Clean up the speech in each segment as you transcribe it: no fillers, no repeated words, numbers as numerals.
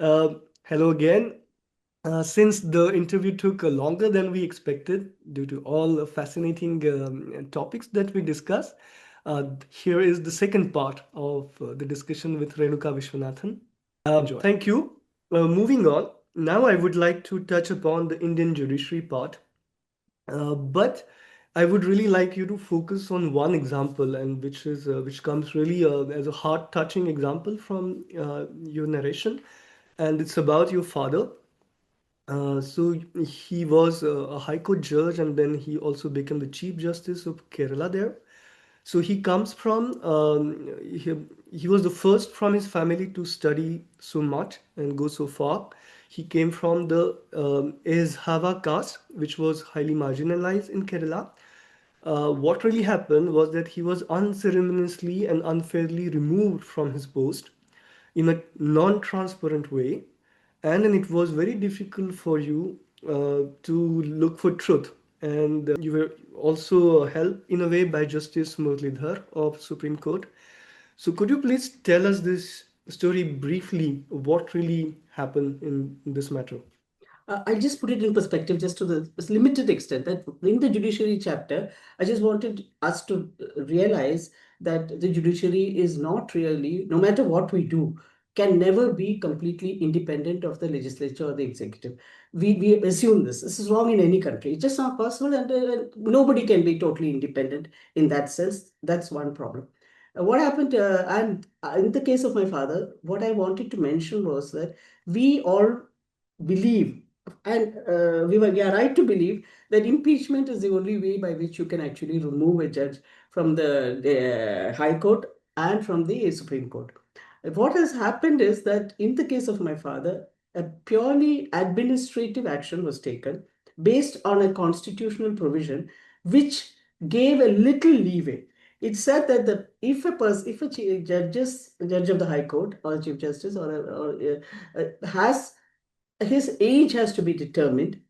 Hello again. Since the interview took longer than we expected due to all the fascinating topics that we discussed, here is the second part of the discussion with Renuka Vishwanathan. Enjoy. Thank you. Moving on, now I would like to touch upon the Indian judiciary part. But I would really like you to focus on one example, and which comes really as a heart-touching example from your narration, and it's about your father. So he was a High Court judge, and then he also became the Chief Justice of Kerala there. So he comes from he was the first from his family to study so much and go so far. He came from the Ezhava caste, which was highly marginalized in Kerala. What really happened was that he was unceremoniously and unfairly removed from his post in a non-transparent way, and then it was very difficult for you to look for truth. And you were also helped in a way by Justice Muralidhar of Supreme Court. So could you please tell us this story briefly? What really happened in this matter? I'll just put it in perspective just to the limited extent that in the judiciary chapter, I just wanted us to realize that the judiciary is not really, no matter what we do, can never be completely independent of the legislature or the executive. We assume this. This is wrong in any country. It's just not possible, and nobody can be totally independent in that sense. That's one problem. What happened, and in the case of my father, what I wanted to mention was that we all believe and we are right to believe that impeachment is the only way by which you can actually remove a judge from the High Court and from the Supreme Court. What has happened is that in the case of my father, a purely administrative action was taken based on a constitutional provision which gave a little leeway. It said that if a person, if a judge of the High Court or Chief Justice has his age has to be determined.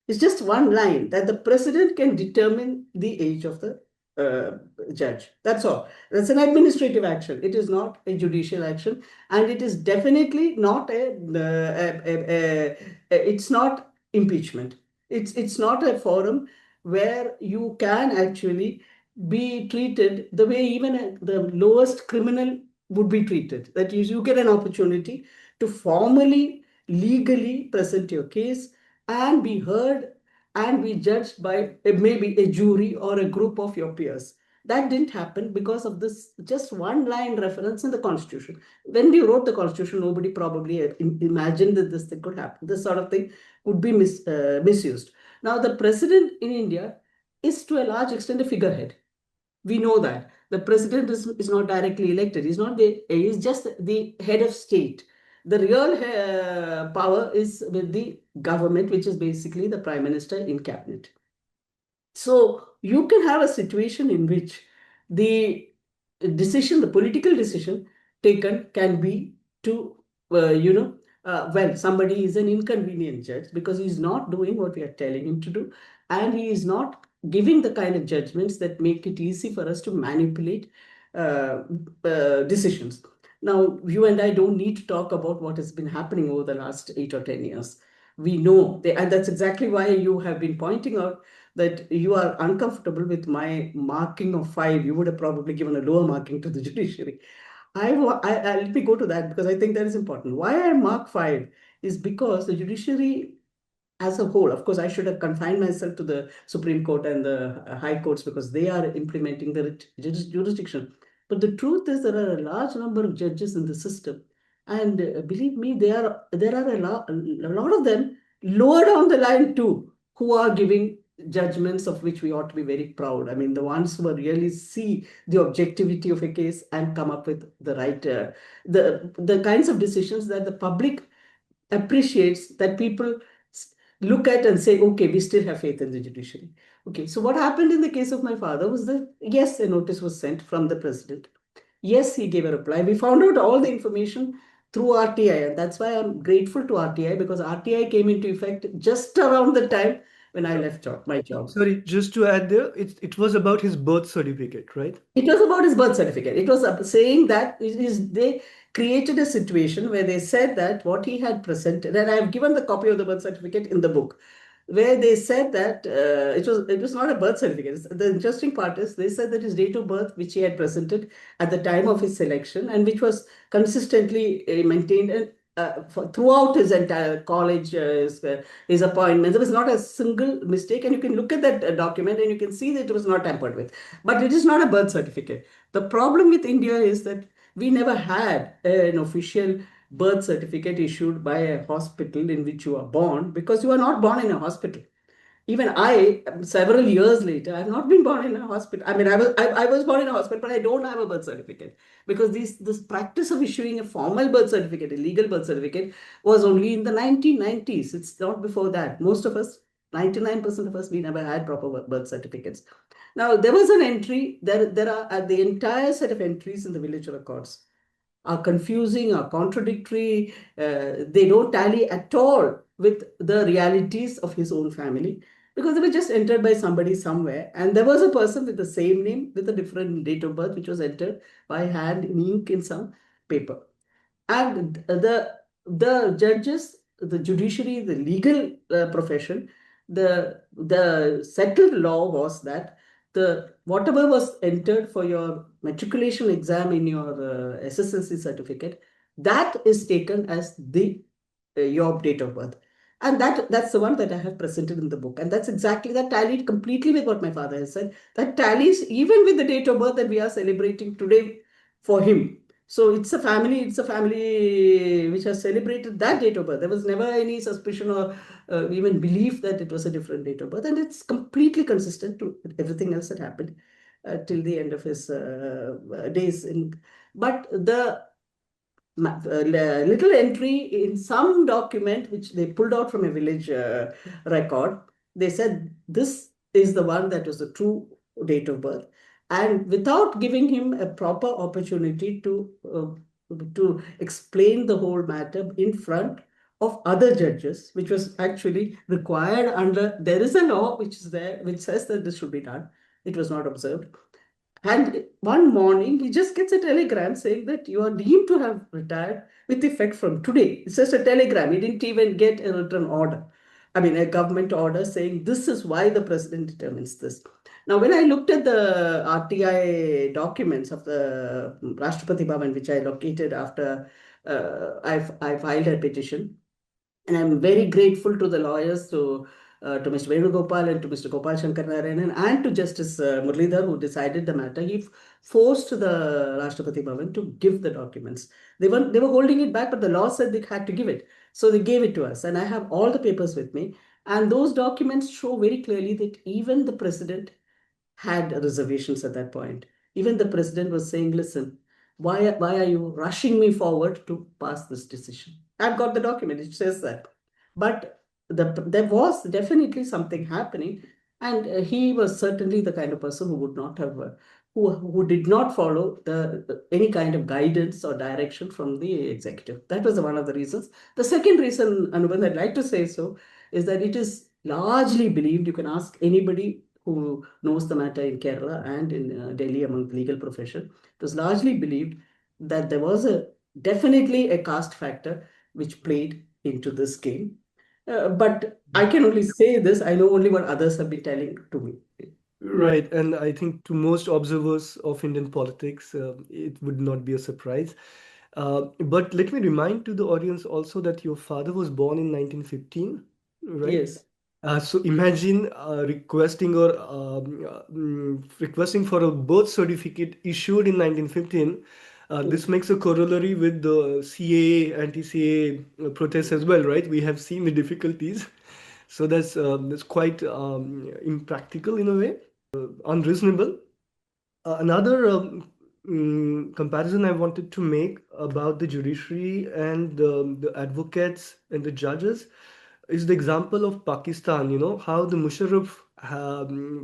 It's just one line that the president can determine the age of the judge. That's all. That's an administrative action. It is not a judicial action, and it is definitely not it's not impeachment. It's not a forum where you can actually be treated the way even the lowest criminal would be treated. That is, you get an opportunity to formally legally present your case and be heard and be judged by maybe a jury or a group of your peers. That didn't happen because of this just one line reference in the Constitution. When we wrote the Constitution, nobody probably imagined that this thing could happen. This sort of thing would be misused. Now, the president in India is to a large extent a figurehead. We know that. The president is not directly elected. He's just the head of state. The real power is with the government, which is basically the prime minister in cabinet. So you can have a situation in which the decision, the political decision taken can be to, well, somebody is an inconvenient judge because he's not doing what we are telling him to do, and he is not giving the kind of judgments that make it easy for us to manipulate decisions. Now, you and I don't need to talk about what has been happening over the last 8 or 10 years. We know, and that's exactly why you have been pointing out that you are uncomfortable with my marking of 5. You would have probably given a lower marking to the judiciary. Let me go to that because I think that is important. Why I mark 5 is because the judiciary as a whole, of course, I should have confined myself to the Supreme Court and the high courts because they are implementing the jurisdiction. But the truth is there are a large number of judges in the system. And believe me, there are a lot of them lower down the line too, who are giving judgments of which we ought to be very proud. I mean, the ones who really see the objectivity of a case and come up with the right, the kinds of decisions that the public appreciates, that people look at and say, okay, we still have faith in the judiciary. Okay, so what happened in the case of my father was that, yes, a notice was sent from the president. Yes, he gave a reply. We found out all the information through RTI, and that's why I'm grateful to RTI because RTI came into effect just around the time when I left my job. Sorry, just to add there, it was about his birth certificate, right? It was about his birth certificate. It was saying that created a situation where they said that what he had presented, and I have given the copy of the birth certificate in the book, where they said that it was not a birth certificate. The interesting part is they said that his date of birth, which he had presented at the time of his selection, and which was consistently maintained and throughout his entire college, his appointments, there was not a single mistake. And you can look at that document and you can see that it was not tampered with. But it is not a birth certificate. The problem with India is that we never had an official birth certificate issued by a hospital in which you are born, because you are not born in a hospital. Even I, several years later, I've not been born in a hospital. I mean, I was born in a hospital, but I don't have a birth certificate, because this practice of issuing a formal birth certificate, a legal birth certificate, was only in the 1990s. It's not before that. Most of us, 99% of us, we never had proper birth certificates. Now, there was an entry, there are the entire set of entries in the village records are confusing, are contradictory. They don't tally at all with the realities of his own family, because they were just entered by somebody somewhere. And there was a person with the same name with a different date of birth, which was entered by hand in ink in some paper. And the judges, the judiciary, the legal profession, the settled law was that the whatever was entered for your matriculation exam in your SSLC certificate, that is taken as the your date of birth. And that's the one that I have presented in the book. And that's exactly that tallied completely with what my father has said. That tallies even with the date of birth that we are celebrating today for him. So it's a family which has celebrated that date of birth. There was never any suspicion or even belief that it was a different date of birth. And it's completely consistent to everything else that happened till the end of his days. But the little entry in some document which they pulled out from a village record, they said this is the one that was the true date of birth. And without giving him a proper opportunity to explain the whole matter in front of other judges, which was actually required under, there is a law which is there, which says that this should be done. It was not observed. And one morning, he just gets a telegram saying that you are deemed to have retired with effect from today. It's just a telegram. He didn't even get a written order. I mean, a government order saying this is why the president determines this. Now, when I looked at the RTI documents of the Rashtrapati Bhavan, which I located after I filed a petition, and I'm very grateful to the lawyers, to Mr. Venugopal and to Mr. Gopal Shankar Narayanan and to Justice Muralidhar, who decided the matter. He forced the Rashtrapati Bhavan to give the documents. They were holding it back, but the law said they had to give it. So they gave it to us. And I have all the papers with me. And those documents show very clearly that even the president had reservations at that point. Even the president was saying, listen, why are you rushing me forward to pass this decision? I've got the document, it says that. But there was definitely something happening. And he was certainly the kind of person who would not have, who did not follow any kind of guidance or direction from the executive. That was one of the reasons. The second reason, Anubandh, I'd like to say so, is that it is largely believed, you can ask anybody who knows the matter in Kerala and in Delhi among the legal profession, it was largely believed that there was definitely a caste factor which played into this game. But I can only say this, I know only what others have been telling to me. Right, and I think to most observers of Indian politics, it would not be a surprise. But let me remind to the audience also that your father was born in 1915, right? Yes. So imagine requesting for a birth certificate issued in 1915. This Mm. makes a corollary with the CAA, anti-CAA protests as well, right? We have seen the difficulties. So that's quite impractical in a way, unreasonable. Another comparison I wanted to make about the judiciary and the advocates and the judges is the example of Pakistan. You know how the Musharraf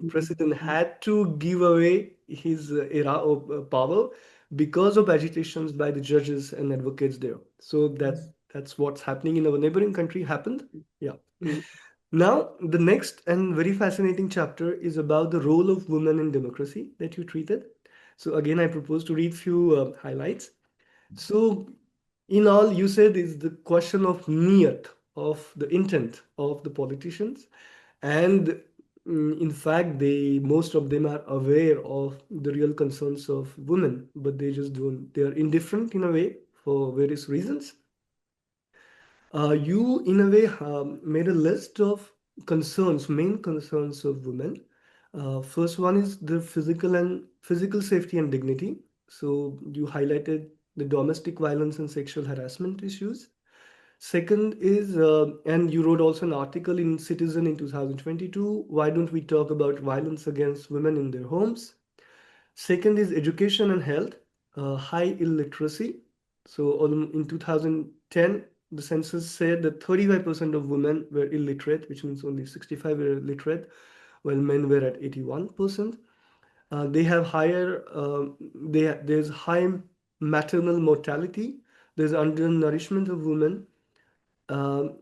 president had to give away his era of power because of agitations by the judges and advocates there. So that's what's happening in our neighboring country happened. Yeah. Mm. Now, the next and very fascinating chapter is about the role of women in democracy that you treated. So again, I propose to read few highlights. So in all, you said is the question of niyat, of the intent of the politicians, and in fact, they most of them are aware of the real concerns of women, but they just don't. They are indifferent in a way for various reasons. You, in a way, made a list of concerns, main concerns of women. First one is the physical safety and dignity. So you highlighted the domestic violence and sexual harassment issues. Second is, and you wrote also an article in Citizen in 2022. Why don't we talk about violence against women in their homes? Second is education and health, high illiteracy. So in 2010, the census said that 35% of women were illiterate, which means only 65 were literate, while men were at 81%. They have higher, there's high maternal mortality. There's undernourishment of women. Um,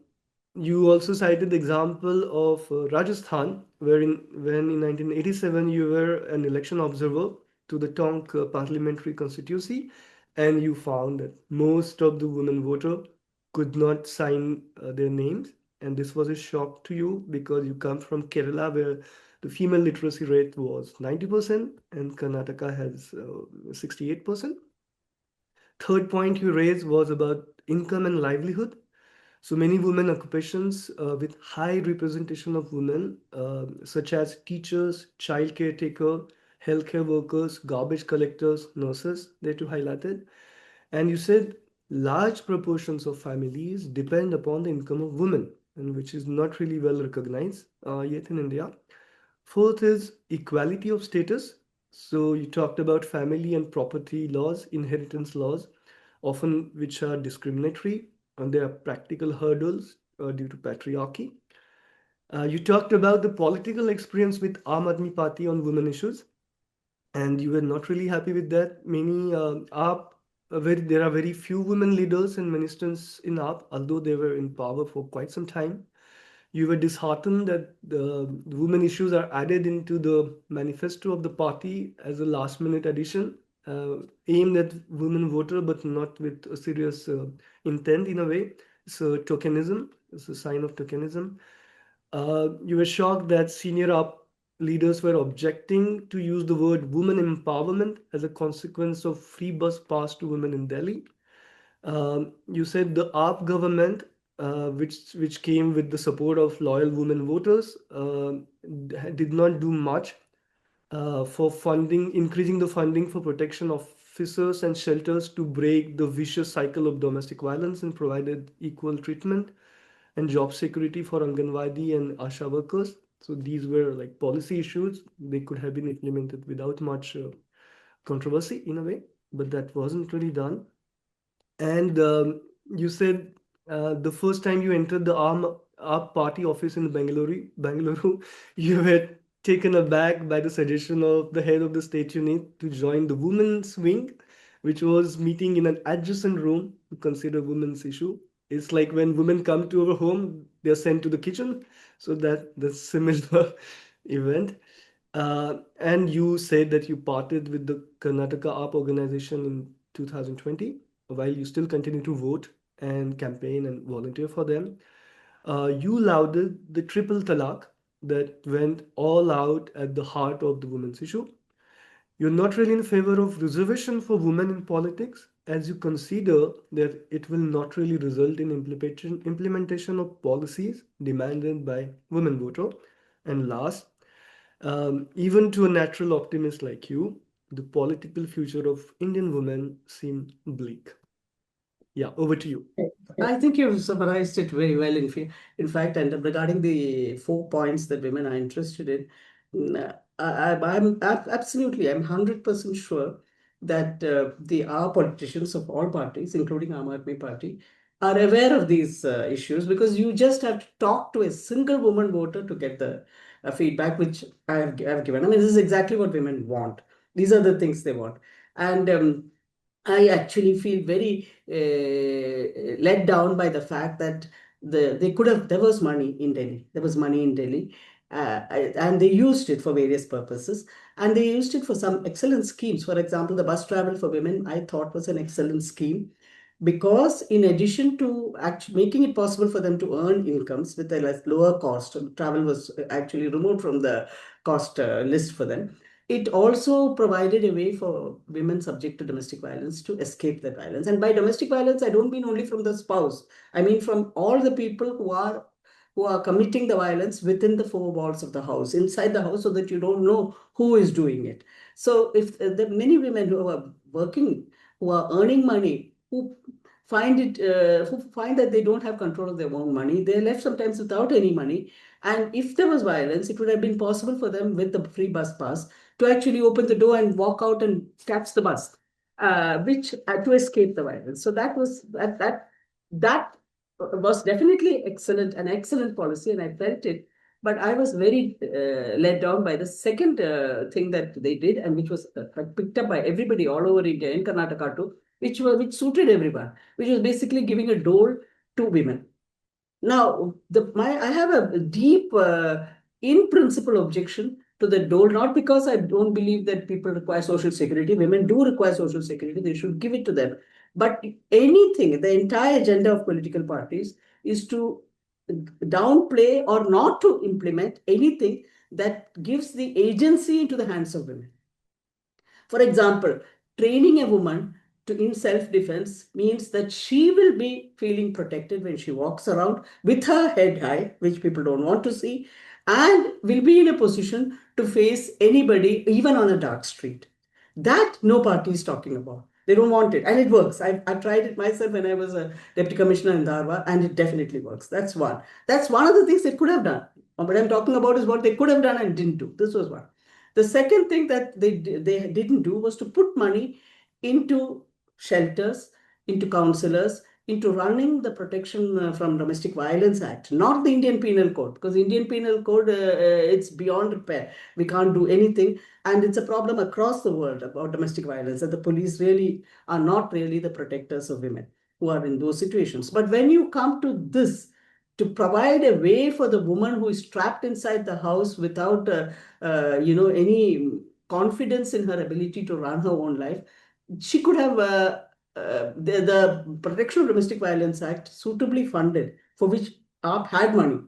you also cited the example of Rajasthan, when in 1987 you were an election observer to the Tonk parliamentary constituency, and you found that most of the women voter could not sign their names, and this was a shock to you because you come from Kerala, where the female literacy rate was 90% and Karnataka has 68%. Third point you raised was about income and livelihood. So many women occupations with high representation of women, such as teachers, child caretaker, healthcare workers, garbage collectors, nurses, they too highlighted. And you said large proportions of families depend upon the income of women, and which is not really well recognized yet in India. Fourth is equality of status. So you talked about family and property laws, inheritance laws, often which are discriminatory, and there are practical hurdles due to patriarchy. You talked about the political experience with Aam Aadmi Party on women issues, and you were not really happy with that. Many there are very few women leaders and ministers in AAP, although they were in power for quite some time. You were disheartened that the women issues are added into the manifesto of the party as a last minute addition, aimed at women voter, but not with a serious intent in a way. So tokenism, it's a sign of tokenism. You were shocked that senior up leaders were objecting to use the word women empowerment as a consequence of free bus pass to women in Delhi. You said the AAP government, which came with the support of loyal women voters, did not do much for funding, increasing the funding for protection officers and shelters to break the vicious cycle of domestic violence, and provided equal treatment and job security for Anganwadi and Asha workers. So these were like policy issues. They could have been implemented without much controversy in a way, but that wasn't really done. And you said the first time you entered the AAP party office in Bangalore, you were taken aback by the suggestion of the head of the state unit to join the women's wing, which was meeting in an adjacent room to consider women's issue. It's like when women come to our home, they're sent to the kitchen. So that's similar event. And you said that you parted with the Karnataka AAP organization in 2020, while you still continue to vote and campaign and volunteer for them. You lauded the triple talaq that went all out at the heart of the women's issue. You're not really in favor of reservation for women in politics, as you consider that it will not really result in implementation of policies demanded by women voter. And last, even to a natural optimist like you, the political future of Indian women seem bleak. Yeah, over to you. I think you've summarized it very well. In fact, and regarding the 4 points that women are interested in, I'm 100% sure that our politicians of all parties, including Aam Aadmi Party, are aware of these issues, because you just have to talk to a single woman voter to get the feedback which I have given. I mean, this is exactly what women want. These are the things they want. And I actually feel very let down by the fact that there was money in Delhi. There was money in Delhi, and they used it for various purposes, and they used it for some excellent schemes. For example, the bus travel for women, I thought, was an excellent scheme. because in addition to actually making it possible for them to earn incomes with a less lower cost, travel was actually removed from the cost list for them. It also provided a way for women subject to domestic violence to escape that violence. And by domestic violence, I don't mean only from the spouse. I mean from all the people who are committing the violence within the four walls of the house, inside the house, so that you don't know who is doing it. So if there are many women who are working, who are earning money, who find that they don't have control of their own money, they're left sometimes without any money. And if there was violence, it would have been possible for them with the free bus pass to actually open the door and walk out and catch the bus, which to escape the violence. So that was definitely excellent, an excellent policy, and I felt it. But I was very led down by the second thing that they did, and which was picked up by everybody all over India, in Karnataka too, which suited everyone, which was basically giving a dole to women. Now, I have a deep, in principle objection to the dole, not because I don't believe that people require social security. Women do require social security. They should give it to them. But anything, the entire agenda of political parties is to downplay or not to implement anything that gives the agency into the hands of women. For example, training a woman in self-defense means that she will be feeling protected when she walks around with her head high, which people don't want to see, and will be in a position to face anybody, even on a dark street. That no party is talking about. They don't want it, and it works. I've tried it myself when I was a deputy commissioner in Dharwad, and it definitely works. That's one. That's one of the things they could have done. What I'm talking about is what they could have done and didn't do. This was one. The second thing that they didn't do was to put money into shelters, into counselors, into running the Protection from Domestic Violence Act, not the Indian Penal Code, because the Indian Penal Code, it's beyond repair. We can't do anything. And it's a problem across the world about domestic violence, that the police really are not really the protectors of women who are in those situations. But when you come to this, to provide a way for the woman who is trapped inside the house without any confidence in her ability to run her own life, she could have the Protection of Domestic Violence Act suitably funded, for which AAP had money,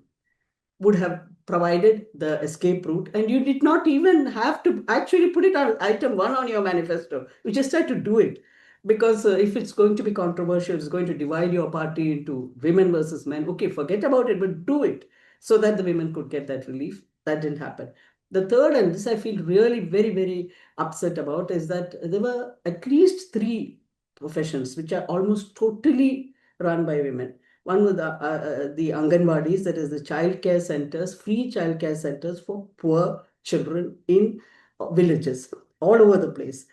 would have provided the escape route, and you did not even have to actually put it on item 1 on your manifesto. You just had to do it, because if it's going to be controversial, it's going to divide your party into women versus men. Okay, forget about it, but do it so that the women could get that relief. That didn't happen. The third, and this I feel really very, very upset about, is that there were at least 3 professions which are almost totally run by women. One was the Anganwadis, that is the childcare centers, free childcare centers for poor children in villages all over the place,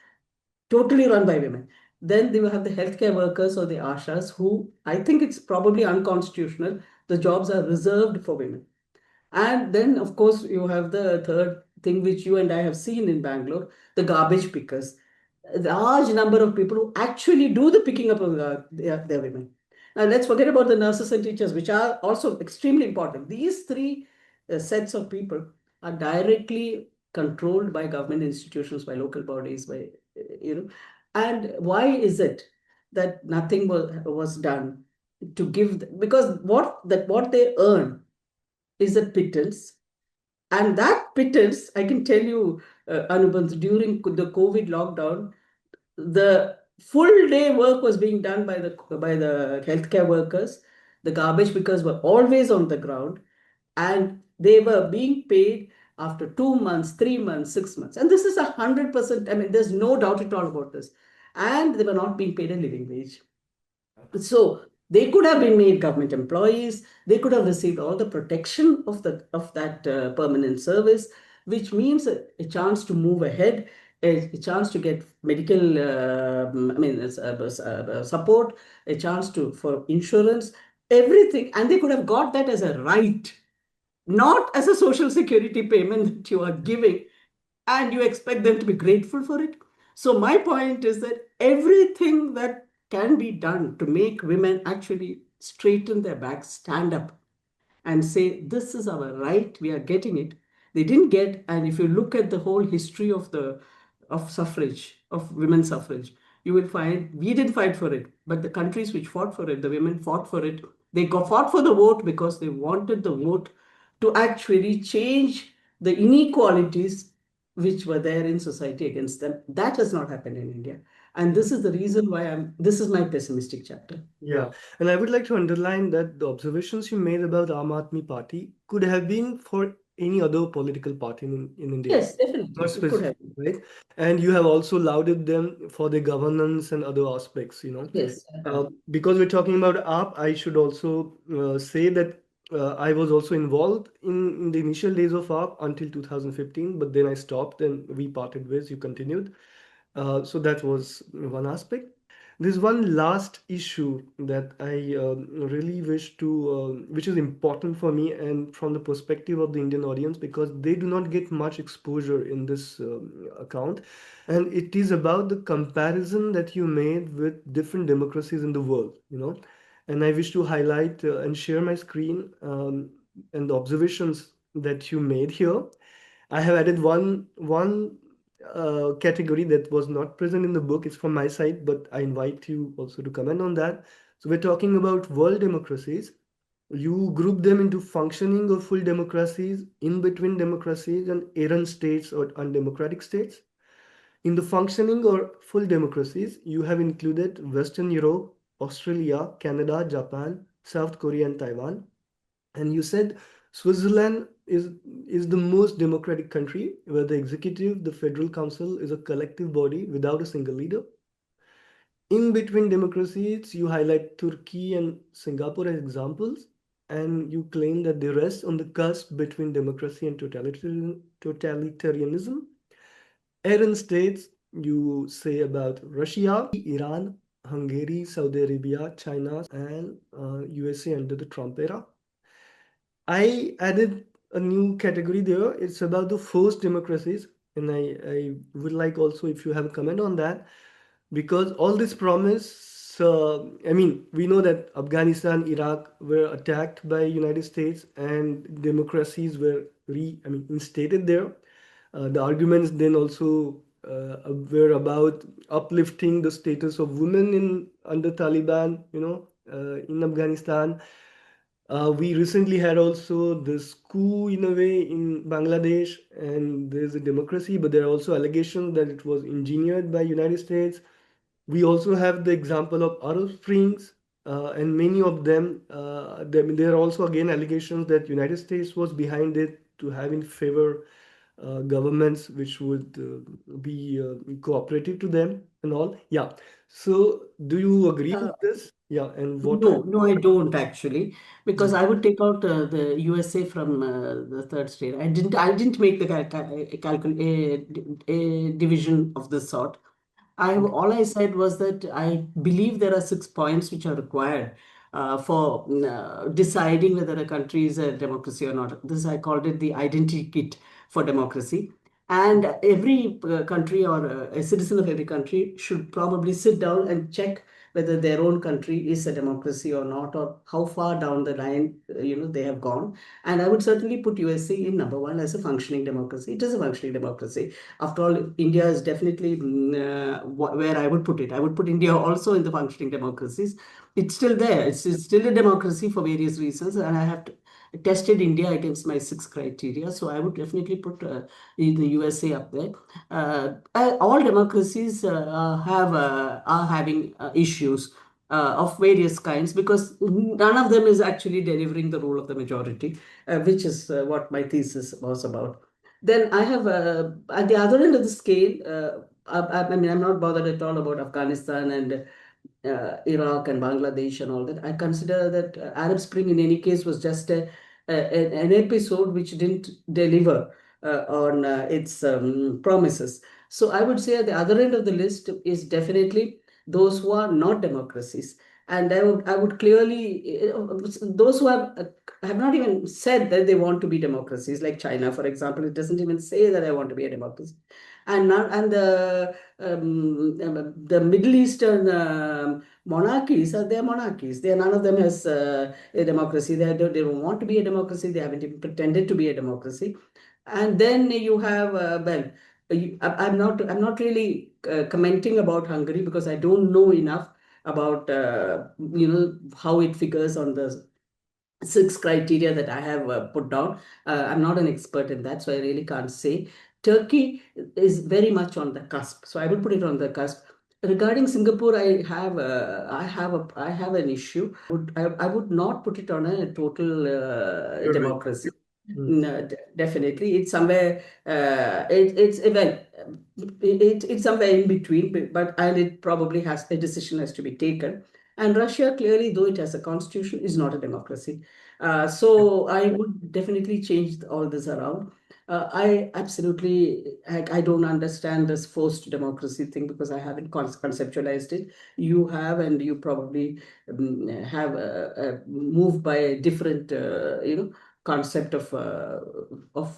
totally run by women. Then they will have the healthcare workers or the ASHAs, who I think it's probably unconstitutional. The jobs are reserved for women. And then, of course, you have the third thing, which you and I have seen in Bangalore, the garbage pickers. A large number of people who actually do the picking up of their women. Now, let's forget about the nurses and teachers, which are also extremely important. These 3 sets of people are directly controlled by government institutions, by local bodies, And why is it that nothing was done to give? Because what they earn is a pittance. And that pittance, I can tell you, Anubandh, during the COVID lockdown, the full day work was being done by the healthcare workers. The garbage pickers were always on the ground, and they were being paid after 2 months, 3 months, 6 months. And this is 100%. I mean, there's no doubt at all about this. And they were not being paid a living wage. So they could have been made government employees. They could have received all the protection of that permanent service, which means a chance to move ahead, a chance to get medical, support, a chance for insurance, everything, and they could have got that as a right, not as a social security payment that you are giving, and you expect them to be grateful for it. So my point is that everything that can be done to make women actually straighten their backs, stand up, and say, this is our right, we are getting it. They didn't get, and if you look at the whole history of suffrage, of women's suffrage, you will find we didn't fight for it, but the countries which fought for it, the women fought for it. They fought for the vote because they wanted the vote to actually change the inequalities which were there in society against them. That has not happened in India. And this is the reason why this is my pessimistic chapter. Yeah, and I would like to underline that the observations you made about Aam Aadmi Party could have been for any other political party in India, Yes, definitely. not It could specific, have. right? And you have also lauded them for their governance and other aspects, you know. Yes, I have. Because we're talking about AAP, I should also say that I was also involved in the initial days of AAP until 2015, but then I stopped and we parted ways, you continued. So that was one aspect. There's one last issue that I really wish to, which is important for me and from the perspective of the Indian audience, because they do not get much exposure in this account. And it is about the comparison that you made with different democracies in the world, you know. And I wish to highlight and share my screen and the observations that you made here. I have added one category that was not present in the book. It's from my side, but I invite you also to comment on that. So we're talking about world democracies. You group them into functioning or full democracies, in between democracies, and errant states or undemocratic states. In the functioning or full democracies, you have included Western Europe, Australia, Canada, Japan, South Korea, and Taiwan. And you said Switzerland is the most democratic country where the executive, the federal council, is a collective body without a single leader. In between democracies, you highlight Turkey and Singapore as examples, and you claim that they rest on the cusp between democracy and totalitarianism. Aryan states, you say about Russia, Iran, Hungary, Saudi Arabia, China, and USA under the Trump era. I added a new category there. It's about the forced democracies. And I would like also if you have a comment on that, because all this promise, I mean, we know that Afghanistan, Iraq were attacked by United States and democracies were instated there. The arguments then also were about uplifting the status of women in under Taliban, in Afghanistan. We recently had also this coup in a way in Bangladesh, and there's a democracy, but there are also allegations that it was engineered by United States. We also have the example of Arab Springs, and many of them, there are also again allegations that United States was behind it to have in favor governments which would be cooperative to them and all. Yeah. So do you agree with Uh, this? Yeah. And what are no, no, I don't actually, because Mm. I would take out the USA from the third state. I didn't make the a division of this sort. Okay. All I said was that I believe there are 6 points which are required for deciding whether a country is a democracy or not. This I called it the identity kit for democracy. And every country or a citizen of every country should probably sit down and check whether their own country is a democracy or not, or how far down the line they have gone. And I would certainly put USA in number one as a functioning democracy. It is a functioning democracy. After all, India is definitely where I would put it. I would put India also in the functioning democracies. It's still there. It's still a democracy for various reasons, and I have tested India against my 6 criteria. So I would definitely put the USA up there. All democracies are having issues of various kinds, because none of them is actually delivering the rule of the majority, which is what my thesis was about. Then I have at the other end of the scale. I mean, I'm not bothered at all about Afghanistan and Iraq and Bangladesh and all that. I consider that Arab Spring, in any case, was just an episode which didn't deliver on its promises. So I would say at the other end of the list is definitely those who are not democracies. And I would clearly, those who have not even said that they want to be democracies, like China, for example. It doesn't even say that I want to be a democracy. And the Middle Eastern monarchies are their monarchies. They are, none of them has a democracy. They don't want to be a democracy. They haven't even pretended to be a democracy. And then you have, well, I'm not really commenting about Hungary because I don't know enough about how it figures on the six criteria that I have put down. I'm not an expert in that, so I really can't say. Turkey is very much on the cusp, so I will put it on the cusp. Regarding Singapore, I have an issue. I would not put it on a total You're right. democracy. Mm. No, definitely, it's somewhere. It's somewhere in between, and it probably has a decision has to be taken. And Russia, clearly, though it has a constitution, is not a democracy. Yeah. So I would definitely change all this around. I absolutely, I don't understand this forced democracy thing because I haven't conceptualized it. You have, and you probably have moved by a different, concept of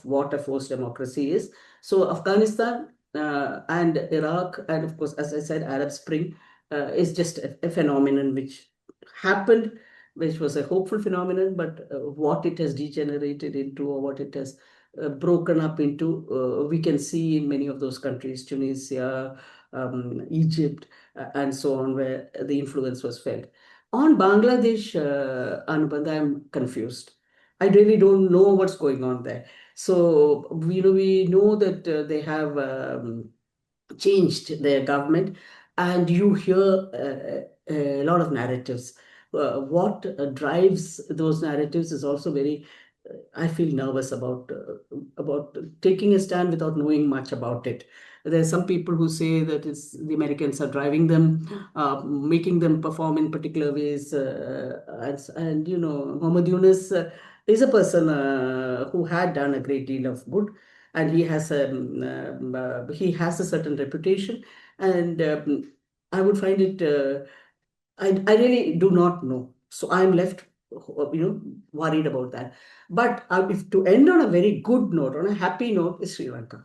what a forced democracy is. So Afghanistan and Iraq, and of course, as I said, Arab Spring is just a phenomenon which happened, which was a hopeful phenomenon, but what it has degenerated into or what it has broken up into, we can see in many of those countries, Tunisia, Egypt, and so on, where the influence was felt. On Bangladesh, Anubandha, I'm confused. I really don't know what's going on there. So we know that they have changed their government, and you hear a lot of narratives. What drives those narratives is also very. I feel nervous about taking a stand without knowing much about it. There are some people who say that it's the Americans are driving them, making them perform in particular ways, and Muhammad Yunus is a person who had done a great deal of good, and he has a certain reputation, and I would find it. I really do not know, so I'm left, worried about that. But if to end on a very good note, on a happy note, is Sri Lanka.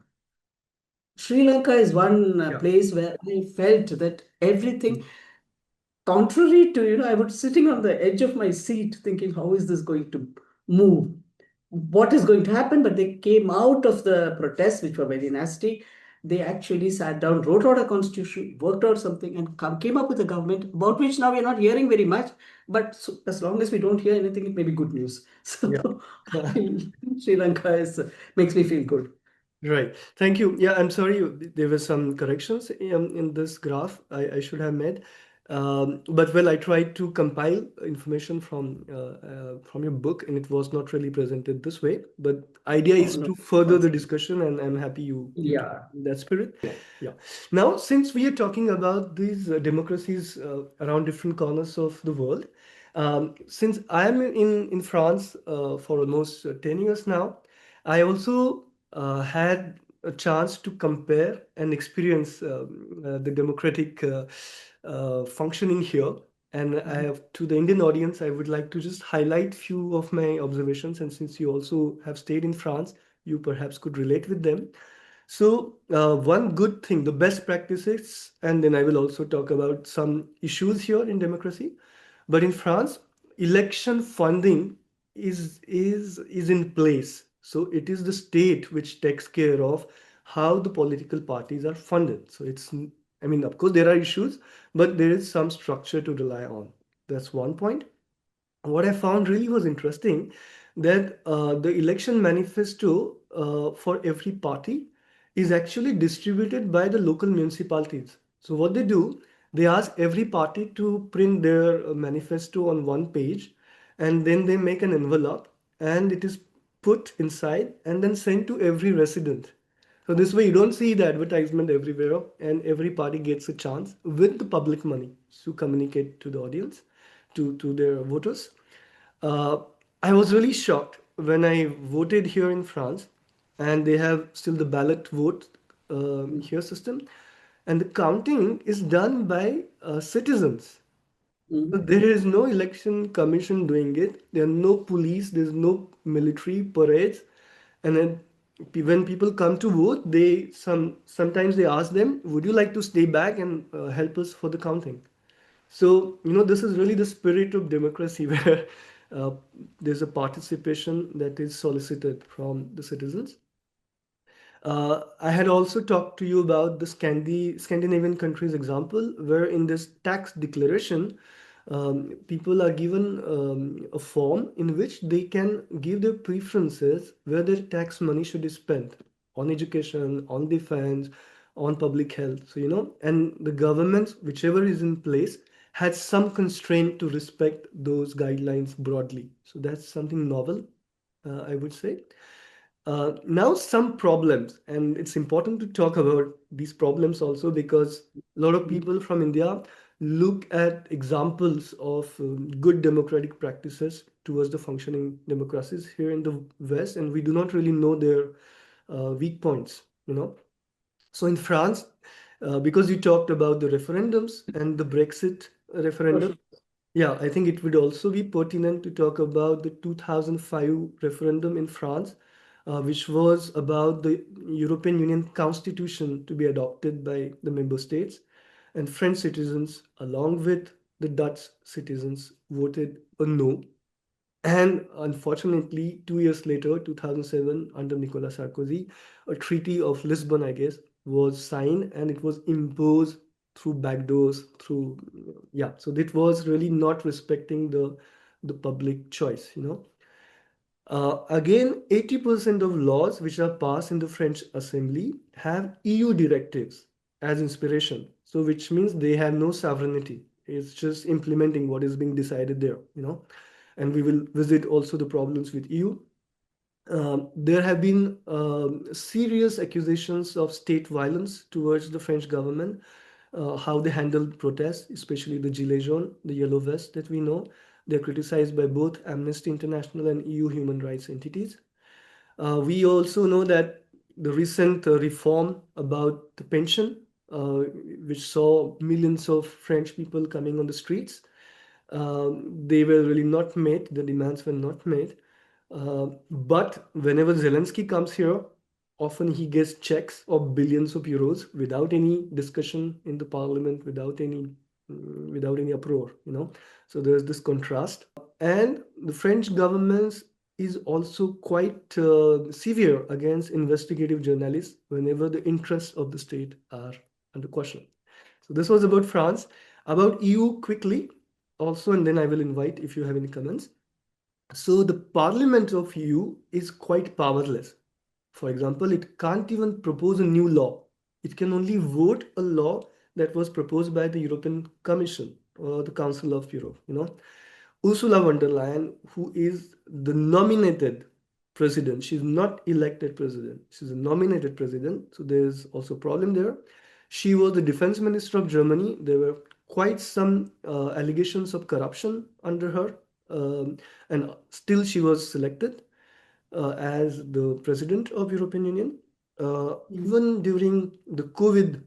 Sri Lanka is one Yeah. place where I felt that everything, Mm. contrary to, I was sitting on the edge of my seat thinking, how is this going to move? What is going to happen? But they came out of the protests, which were very nasty. They actually sat down, wrote out a constitution, worked out something, and came up with a government about which now we're not hearing very much. But so, as long as we don't hear anything, it may be good news. Yeah. So I feel Sri Lanka makes me feel good. Right. Thank you. Yeah, I'm sorry, there were some corrections in this graph I should have made. But well, I tried to compile information from your book, and it was not really presented this way. But idea Oh, is no. to further the discussion, and I'm happy you took Yeah. that spirit. Yeah. Now, since we are talking about these democracies around different corners of the world, since I'm in France for almost 10 years now, I also had a chance to compare and experience the democratic functioning here. And I Mhm. have, to the Indian audience, I would like to just highlight few of my observations. And since you also have stayed in France, you perhaps could relate with them. So, one good thing, the best practices, and then I will also talk about some issues here in democracy. But in France, election funding is in place. So it is the state which takes care of how the political parties are funded. So I mean, of course, there are issues, but there is some structure to rely on. That's one point. What I found really was interesting that the election manifesto for every party is actually distributed by the local municipalities. So what they do, they ask every party to print their manifesto on one page, and then they make an envelope, and it is put inside and then sent to every resident. So this way you don't see the advertisement everywhere, and every party gets a chance with the public money to communicate to the audience, to their voters. uh, I was really shocked when I voted here in France, and they have still the ballot vote here system, and the counting is done by citizens. So Mhm. there is no election commission doing it. There are no police. There's no military parades, and then when people come to vote, sometimes they ask them, "Would you like to stay back and help us for the counting?" So, this is really the spirit of democracy where uh, there's a participation that is solicited from the citizens. I had also talked to you about the Scandinavian countries example, where in this tax declaration, people are given a form in which they can give their preferences where their tax money should be spent on education, on defense, on public health. So, and the government, whichever is in place, has some constraint to respect those guidelines broadly. So that's something novel, I would say. Now, some problems, and it's important to talk about these problems also because a lot of people from India look at examples of good democratic practices towards the functioning democracies here in the West, and we do not really know their weak points. So in France, because you talked about the referendums and the Brexit referendum, yeah, I think it would also be pertinent to talk about the 2005 referendum in France, which was about the European Union Constitution to be adopted by the member states. And French citizens, along with the Dutch citizens, voted a no. And unfortunately, 2 years later, 2007, under Nicolas Sarkozy, a Treaty of Lisbon, I guess, was signed and it was imposed through backdoors, through, yeah. So it was really not respecting the public choice. Again, 80% of laws which are passed in the French Assembly have EU directives as inspiration. So which means they have no sovereignty. It's just implementing what is being decided there. And we will visit also the problems with EU. There have been serious accusations of state violence towards the French government, how they handled protests, especially the Gilets jaunes, the yellow vest that we know. They're criticized by both Amnesty International and EU human rights entities. We also know that the recent reform about the pension, which saw millions of French people coming on the streets, they were really not met, the demands were not met. But whenever Zelensky comes here, often he gets checks of billions of euros without any discussion in the parliament, without any uproar. So there's this contrast. And the French government is also quite severe against investigative journalists whenever the interests of the state are under question. So this was about France. About EU quickly also, and then I will invite if you have any comments. So the Parliament of EU is quite powerless. For example, it can't even propose a new law. It can only vote a law that was proposed by the European Commission or the Council of Europe. Ursula von der Leyen, who is the nominated president, she's not elected president. She's a nominated president. So there's also a problem there. She was the defense minister of Germany. There were quite some allegations of corruption under her. And still she was selected as the president of European Union. Even during the COVID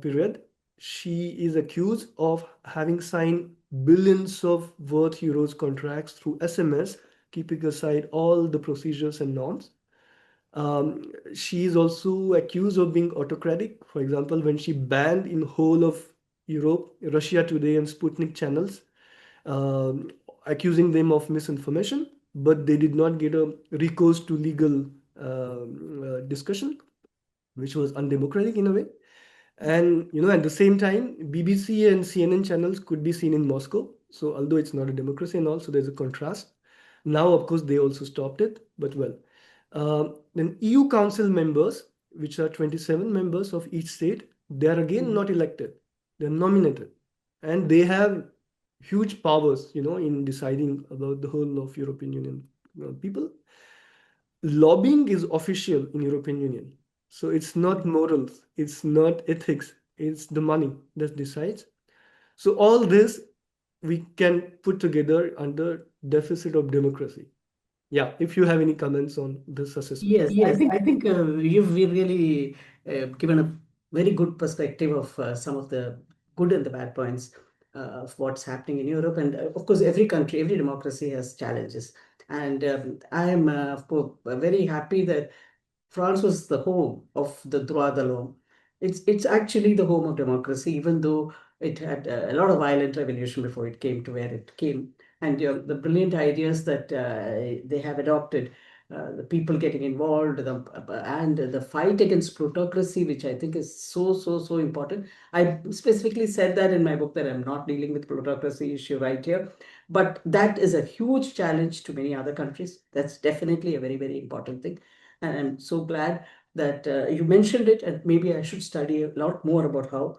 period, she is accused of having signed billions of worth euros contracts through SMS, keeping aside all the procedures and norms. She is also accused of being autocratic. For example, when she banned in whole of Europe, Russia Today and Sputnik channels, um, accusing them of misinformation, but they did not get a recourse to legal discussion, which was undemocratic in a way. And at the same time, BBC and CNN channels could be seen in Moscow. So although it's not a democracy and all, so there's a contrast. Now, of course, they also stopped it, but well. Then EU Council members, which are 27 members of each state, they are again not elected. They're nominated. And they have huge powers in deciding about the whole of European Union people. Lobbying is official in European Union. So it's not morals, it's not ethics, it's the money that decides. So all this we can put together under deficit of democracy. Yeah, if you have any comments on this assessment. Yes, I think you've really given a very good perspective of some of the good and the bad points of what's happening in Europe. And of course, every country, every democracy has challenges. And I am, of course, very happy that France was the home of the droit de l'homme. It's actually the home of democracy, even though it had a lot of violent revolution before it came to where it came. And the brilliant ideas that they have adopted. the people getting involved, and the fight against plutocracy, which I think is so important. I specifically said that in my book that I'm not dealing with plutocracy issue right here, but that is a huge challenge to many other countries. That's definitely a very important thing, and I'm so glad that you mentioned it, and maybe I should study a lot more about how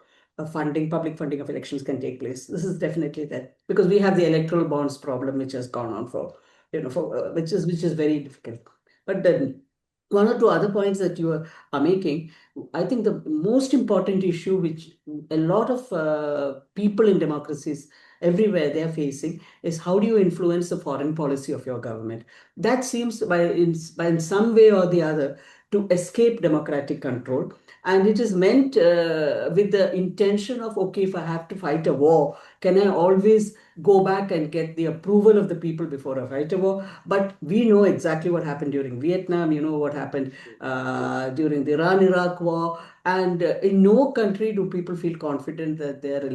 public funding of elections can take place. This is definitely that, because we have the electoral bonds problem, which has gone on for, which is very difficult. But then one or two other points that you are making, I think the most important issue which a lot of people in democracies everywhere they are facing is, how do you influence the foreign policy of your government? That seems by in some way or the other to escape democratic control, and it is meant with the intention of, okay, if I have to fight a war, can I always go back and get the approval of the people before I fight a war? But we know exactly what happened during Vietnam, what happened during the Iran-Iraq war, and in no country do people feel confident that their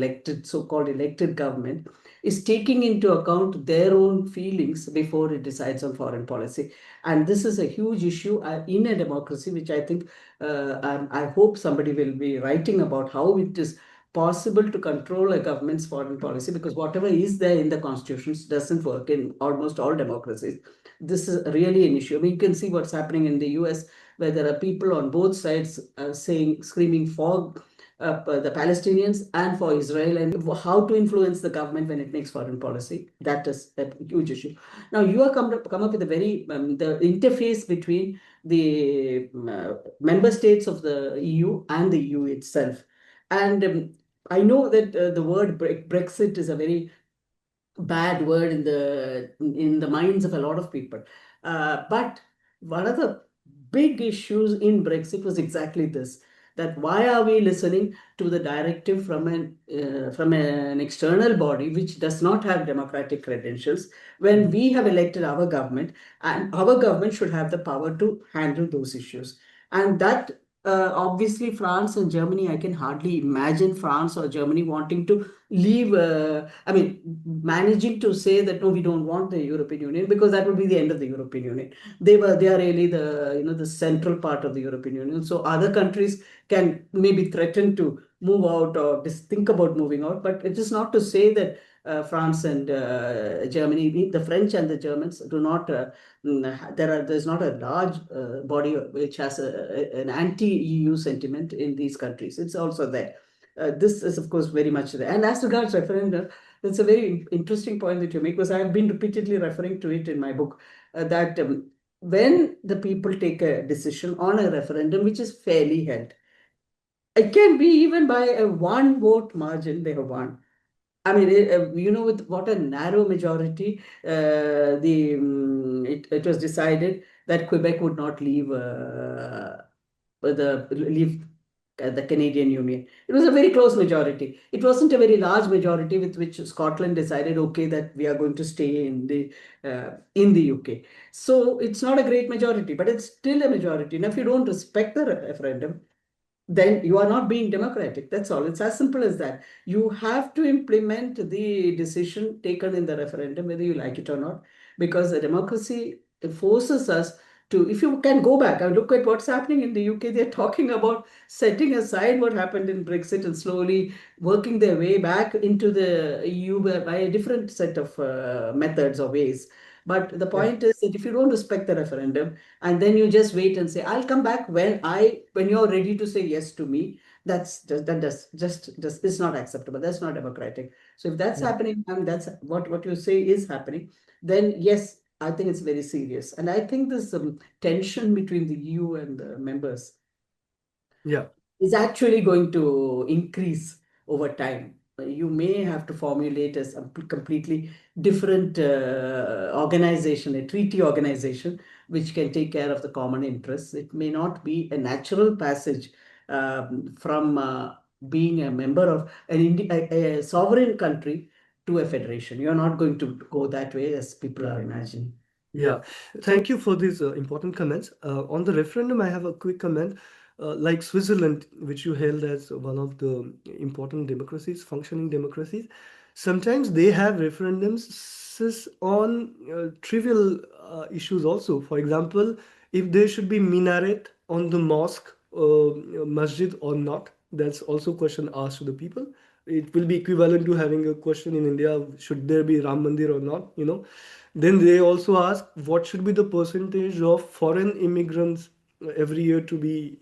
so-called elected government is taking into account their own feelings before it decides on foreign policy. And this is a huge issue in a democracy, which I think I hope somebody will be writing about how it is possible to control a government's foreign policy, because whatever is there in the constitutions doesn't work in almost all democracies. This is really an issue. I mean, you can see what's happening in the US, where there are people on both sides screaming for the Palestinians and for Israel, and how to influence the government when it makes foreign policy. That is a huge issue. Now, you have come up with a very, the interface between the member states of the EU and the EU itself. And I know that the word Brexit is a very bad word in the minds of a lot of people. But one of the big issues in Brexit was exactly this: that why are we listening to the directive from an external body which does not have democratic credentials, when we have elected our government, and our government should have the power to handle those issues. And that obviously, France and Germany, I can hardly imagine France or Germany wanting to leave. I mean, managing to say that no, we don't want the European Union, because that would be the end of the European Union. They are really the central part of the European Union. So other countries can maybe threaten to move out or just think about moving out, but it is not to say that France and Germany, the French and the Germans do not. There's not a large body which has an anti-EU sentiment in these countries. It's also there. This is, of course, very much there. And as regards referendum, that's a very interesting point that you make, because I have been repeatedly referring to it in my book, that when the people take a decision on a referendum which is fairly held, it can be even by a one vote margin they have won. I mean, with what a narrow majority, it was decided that Quebec would not leave the Canadian Union. It was a very close majority. It wasn't a very large majority with which Scotland decided, okay, that we are going to stay in the UK. So it's not a great majority, but it's still a majority. Now, if you don't respect the referendum, then you are not being democratic. That's all. It's as simple as that. You have to implement the decision taken in the referendum, whether you like it or not, because a democracy forces us to, if you can go back and look at what's happening in the UK, they're talking about setting aside what happened in Brexit and slowly working their way back into the EU by a different set of methods or ways. But the Yeah. point is that if you don't respect the referendum, and then you just wait and say, I'll come back when you're ready to say yes to me, that is not acceptable. That's not democratic. So if that's Yeah. happening, and that's what you say is happening, then yes, I think it's very serious. And I think this tension between the EU and the members Yeah. is actually going to increase over time. You may have to formulate a completely different organization, a treaty organization, which can take care of the common interests. It may not be a natural passage from being a member of a sovereign country to a federation. You're not going to go that way as people are imagining. Yeah, thank you for these important comments. On the referendum, I have a quick comment. Like Switzerland, which you held as one of the important democracies, functioning democracies, sometimes they have referendums on trivial issues also. For example, if there should be minaret on the mosque, masjid or not, that's also a question asked to the people. It will be equivalent to having a question in India, should there be Ram Mandir or not, you know. Then they also ask what should be the percentage of foreign immigrants every year to be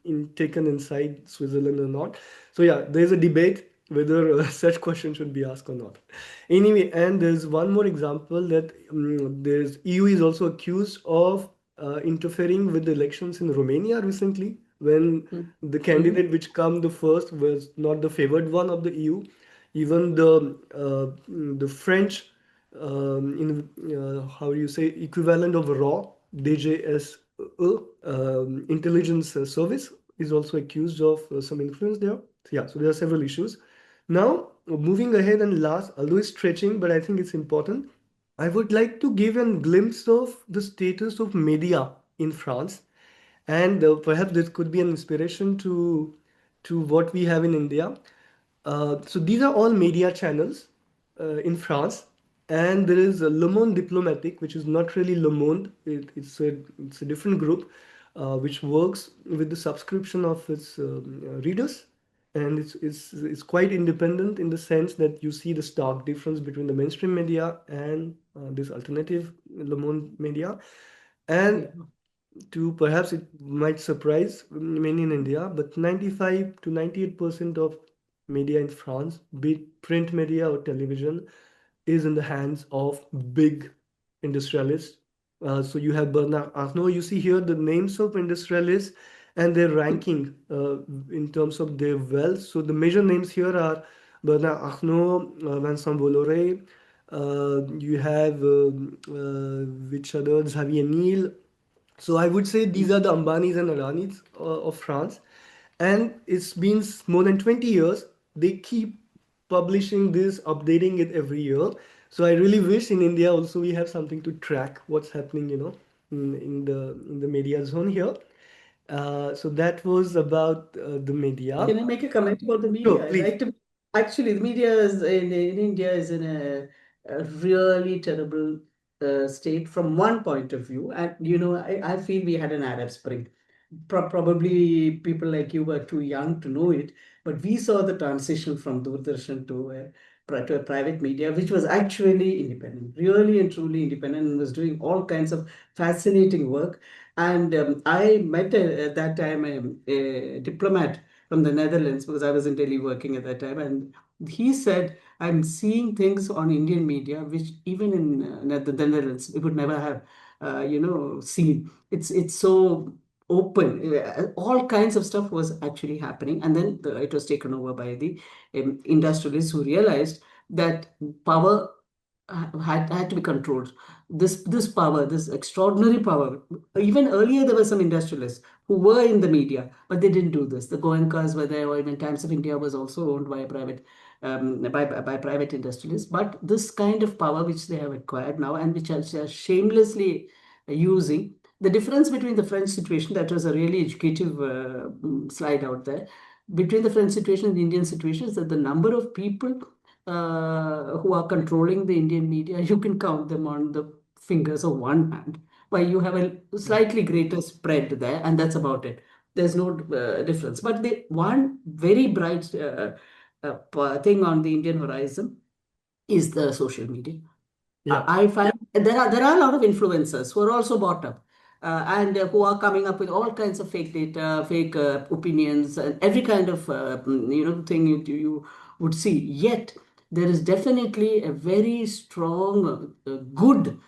in taken inside Switzerland or not. So yeah, there's a debate whether such questions should be asked or not. Anyway, and there's one more example that there's EU is also accused of interfering with the elections in Romania recently, when Mm. the Mhm. candidate which come the first was not the favored one of the EU. Even the French in how do you say equivalent of RAW DJS intelligence service is also accused of some influence there. So yeah, so there are several issues. Now, moving ahead and last, although it's stretching, but I think it's important, I would like to give a glimpse of the status of media in France, and perhaps this could be an inspiration to what we have in India. So these are all media channels in France, and there is a Le Monde Diplomatique, which is not really Le Monde. It's a different group which works with the subscription of its readers, and it's quite independent in the sense that you see the stark difference between the mainstream media and this alternative Le Monde media. And Yeah. to perhaps it might surprise many in India, but 95 to 98% of media in France, be it print media or television, is in the hands of big industrialists. So you have Bernard Arnault. You see here the names of industrialists and their ranking in terms of their wealth. So the major names here are Bernard Arnault, Vincent Bolloré. You have which others? Xavier Niel. So I would say these are the Ambanis and Adanis of France. And it's been more than 20 years. They keep publishing this, updating it every year. So I really wish in India also we have something to track what's happening, in the media zone here. So that was about the media. Can I make a comment about the Sure, media? please. Right? Actually, the media is in India is in a really terrible state from one point of view. And, I feel we had an Arab Spring. Probably people like you were too young to know it, but we saw the transition from Doordarshan to a private media, which was actually independent, really and truly independent, and was doing all kinds of fascinating work. And I met at that time a diplomat from the Netherlands because I was in Delhi working at that time, and he said, "I'm seeing things on Indian media which even in the Netherlands we would never have, seen. It's so open. All kinds of stuff was actually happening, and then it was taken over by the industrialists who realized that power had to be controlled. This power, this extraordinary power. Even earlier, there were some industrialists who were in the media, but they didn't do this. The Goenkas were there, or even Times of India was also owned by a by private industrialists. But this kind of power which they have acquired now, and which are shamelessly using. The difference between the French situation, that was a really educative slide out there, between the French situation and the Indian situation is that the number of people who are controlling the Indian media, you can count them on the fingers of one hand, while you have a slightly greater spread there, and that's about it. There's no difference. But the one very bright thing on the Indian horizon is the social media. Yeah, I find there are a lot of influencers who are also bought up and who are coming up with all kinds of fake data, fake opinions, and every kind of thing you would see. Yet there is definitely a very strong, good,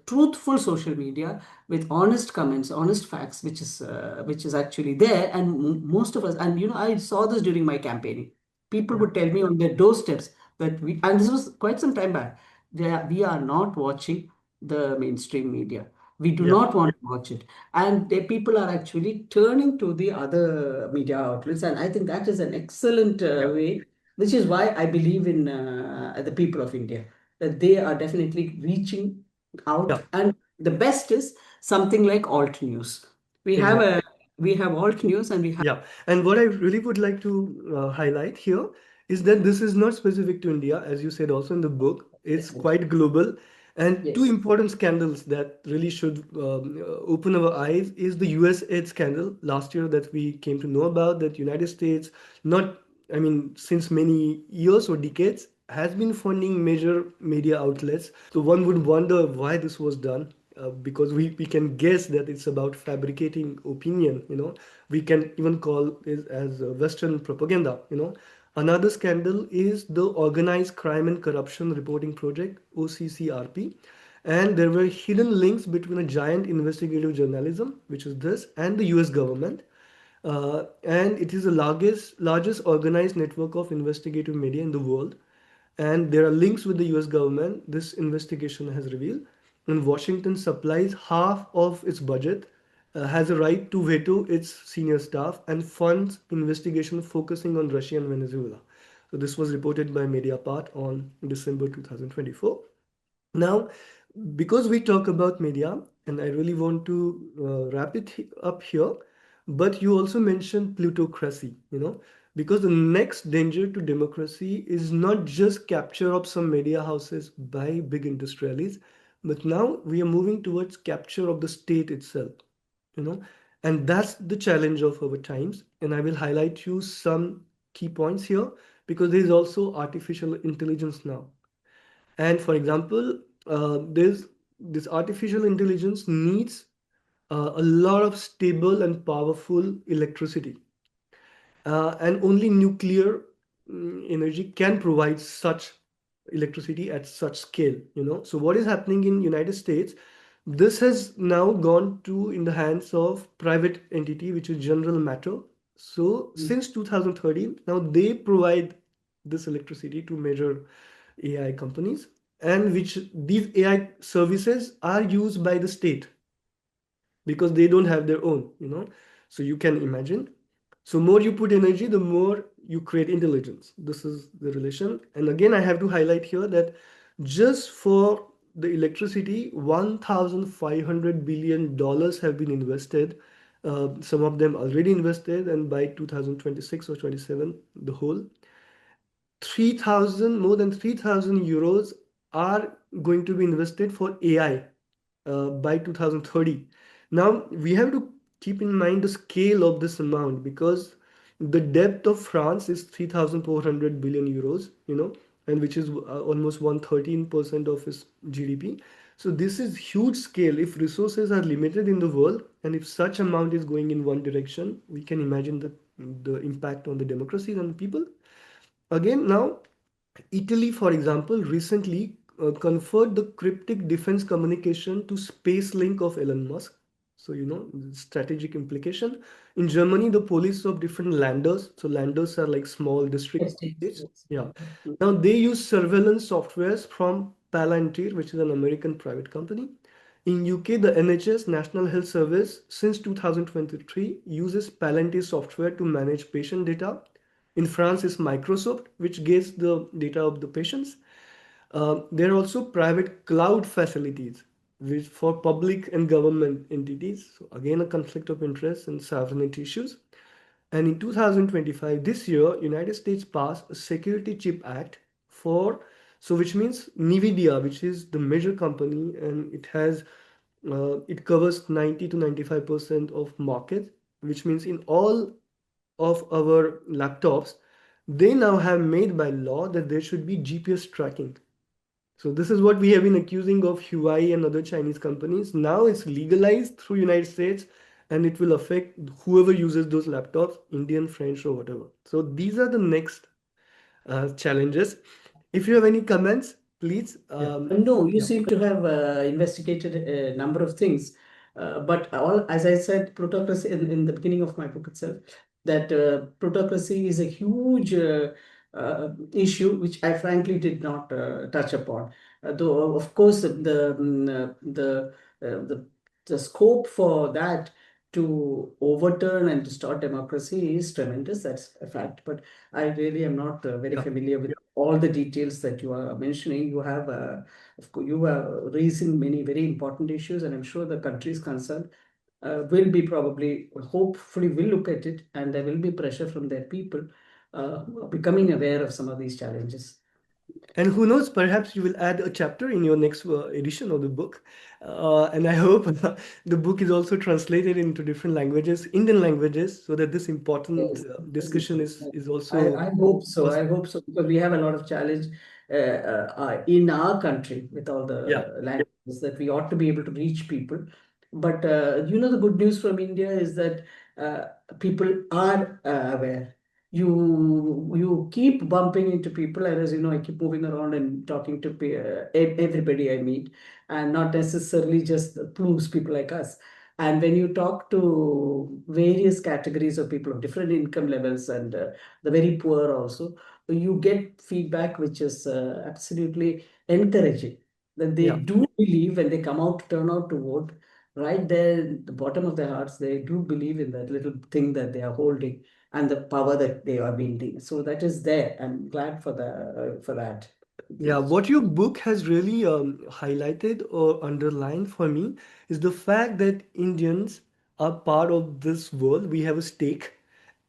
truthful social media with honest comments, honest facts, which is actually there. And most of us, and I saw this during my campaigning. People yeah, would tell me on their doorsteps that and this was quite some time back, we are not watching the mainstream media. We do yeah, not want to watch it. And the people are actually turning to the other media outlets. And I think that is an excellent yeah, way, which is why I believe in the people of India, that they are definitely reaching out. yeah, And the best is something like alt news. We have exactly. a we have alt news and we have Yeah, and what I really would like to highlight here is that this is not specific to India, as you said also in the book. It's Yes, quite global. And two yes. important scandals that really should open our eyes is the US aid scandal last year that we came to know about, that United States, not, I mean, since many years or decades, has been funding major media outlets. So one would wonder why this was done. Because we can guess that it's about fabricating opinion, we can even call it as Western propaganda. Another scandal is the Organized Crime and Corruption Reporting Project, OCCRP. And there were hidden links between a giant investigative journalism, which is this, and the US government. And it is the largest organized network of investigative media in the world. And there are links with the US government, this investigation has revealed. And Washington supplies half of its budget, has a right to veto its senior staff, and funds investigation focusing on Russia and Venezuela. So this was reported by Mediapart on December 2024. Now, because we talk about media, and I really want to wrap it up here, but you also mentioned plutocracy, because the next danger to democracy is not just capture of some media houses by big industrialists, but now we are moving towards capture of the state itself, you know, and that's the challenge of our times. And I will highlight you some key points here because there is also artificial intelligence now. And for example, this artificial intelligence needs a lot of stable and powerful electricity, and only nuclear energy can provide such electricity at such scale. So what is happening in United States? This has now gone to in the hands of private entity, which is General Matter. So Mm. since 2013, now they provide this electricity to major AI companies, and which these AI services are used by the state because they don't have their own. So you can imagine. So more you put energy, the more you create intelligence. This is the relation. And again, I have to highlight here that just for the electricity, $1,500 billion have been invested. Some of them already invested, and by 2026 or 27, the whole 3,000, more than 3,000 euros are going to be invested for AI by 2030. Now, we have to keep in mind the scale of this amount because the depth of France is 3,400 billion euros, and which is almost 113% of its GDP. So this is huge scale. If resources are limited in the world, and if such amount is going in one direction, we can imagine the impact on the democracy and people. Again, now Italy, for example, recently conferred the cryptic defense communication to Space Link of Elon Musk. So, strategic implication. In Germany, the police of different landers. So, landers are like small district Estates, police. yes. Yeah. Now, they use surveillance softwares from Palantir, which is an American private company. In UK, the NHS, National Health Service, since 2023, uses Palantir software to manage patient data. In France, it's Microsoft, which gets the data of the patients. There are also private cloud facilities which for public and government entities. So again, a conflict of interest and sovereignty issues. And in 2025, this year, United States passed a Security Chip Act for, so which means NVIDIA, which is the major company, and it covers 90 to 95% of market, which means in all of our laptops, they now have made by law that there should be GPS tracking. So this is what we have been accusing of Huawei and other Chinese companies. Now it's legalized through United States, and it will affect whoever uses those laptops, Indian, French, or whatever. So these are the next challenges. If you have any comments, please. Yeah. No, you Yeah. seem to have investigated a number of things. But all, as I said, plutocracy in the beginning of my book itself, that plutocracy is a huge issue which I frankly did not touch upon. Though, of course, the scope for that to overturn and to start democracy is tremendous. That's a fact. But I really am not very Yeah. familiar with all the details that you are mentioning. You have, of course, you are raising many very important issues, and I'm sure the countries concerned will be probably, hopefully, will look at it, and there will be pressure from their people becoming aware of some of these challenges. And who knows, perhaps you will add a chapter in your next edition of the book. And I hope the book is also translated into different languages, Indian languages, so that this important Yes, this is discussion true. is also I hope so. I possible. hope so because we have a lot of challenge in our country with all Yeah, the languages that we ought to be able to reach people. But the good news from India is that uh, people are aware. You keep bumping into people, and as you know, I keep moving around and talking to everybody I meet, and not necessarily just the plebs, people like us. And when you talk to various categories of people of different income levels and the very poor also, you get feedback which is absolutely encouraging. That they yeah. do believe when they come out, turn out to vote, right there at the bottom of their hearts, they do believe in that little thing that they are holding and the power that they are wielding. So that is there. I'm glad for that. Yeah, what your book has really highlighted or underlined for me is the fact that Indians are part of this world. We have a stake.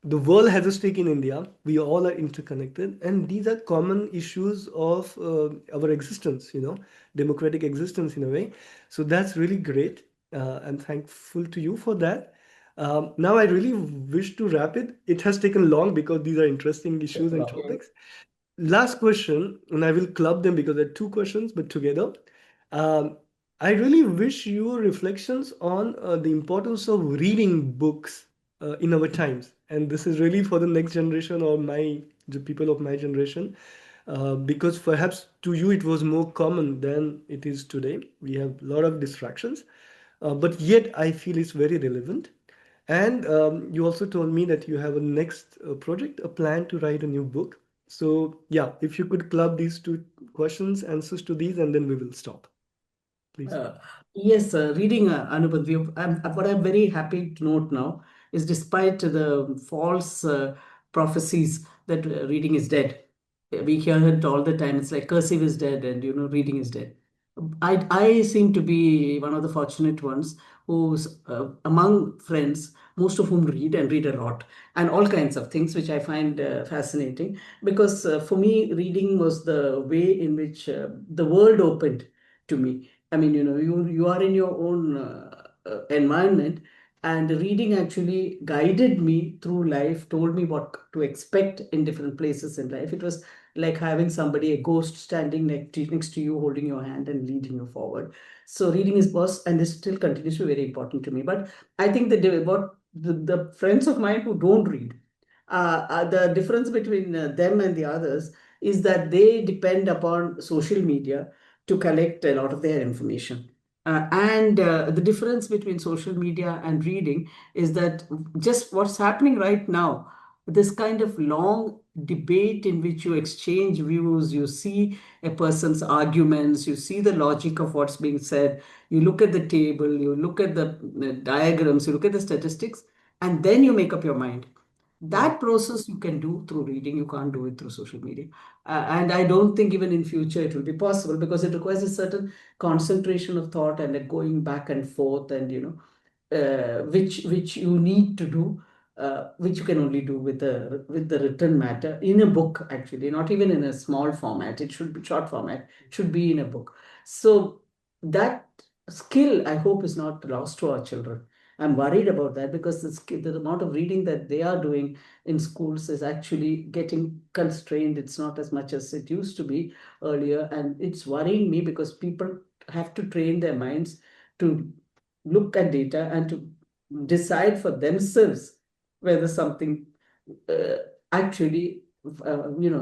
The world has a stake in India. We all are interconnected, and these are common issues of our existence, democratic existence in a way. So that's really great. I'm thankful to you for that. Now, I really wish to wrap it. It has taken long because these are interesting issues and topics. Last question, and I will club them because they're two questions, but together. Um, I really wish your reflections on the importance of reading books in our times. And this is really for the next generation or the people of my generation, because perhaps to you it was more common than it is today. We have a lot of distractions, but yet I feel it's very relevant. And you also told me that you have a next project, a plan to write a new book. So, yeah, if you could club these two questions, answers to these, and then we will stop, please. Uh, yes, reading Anubhav, what I'm very happy to note now is despite the false prophecies that reading is dead, we hear it all the time. It's like cursive is dead and reading is dead. I seem to be one of the fortunate ones who's among friends, most of whom read and read a lot, and all kinds of things, which I find fascinating because for me, reading was the way in which the world opened to me. I mean, you are in your own environment, and reading actually guided me through life, told me what to expect in different places in life. It was like having somebody, a ghost, standing next to you, holding your hand and leading you forward. So reading was and this still continues to be very important to me. But I think that the friends of mine who don't read, the difference between them and the others is that they depend upon social media to collect a lot of their information. And the difference between social media and reading is that just what's happening right now, this kind of long debate in which you exchange views, you see a person's arguments, you see the logic of what's being said, you look at the table, you look at the diagrams, you look at the statistics, and then you make up your mind. Mm, That process you can do through reading, you can't do it through social media. And I don't think even in future it will be possible because it requires a certain concentration of thought and a going back and forth and which you need to do, which you can only do with the written matter in a book, actually, not even in a small format. It should be short format, should be in a book. So that skill, I hope, is not lost to our children. I'm worried about that because the amount of reading that they are doing in schools is actually getting constrained. It's not as much as it used to be earlier. And it's worrying me because people have to train their minds to look at data and to decide for themselves whether something uh, actually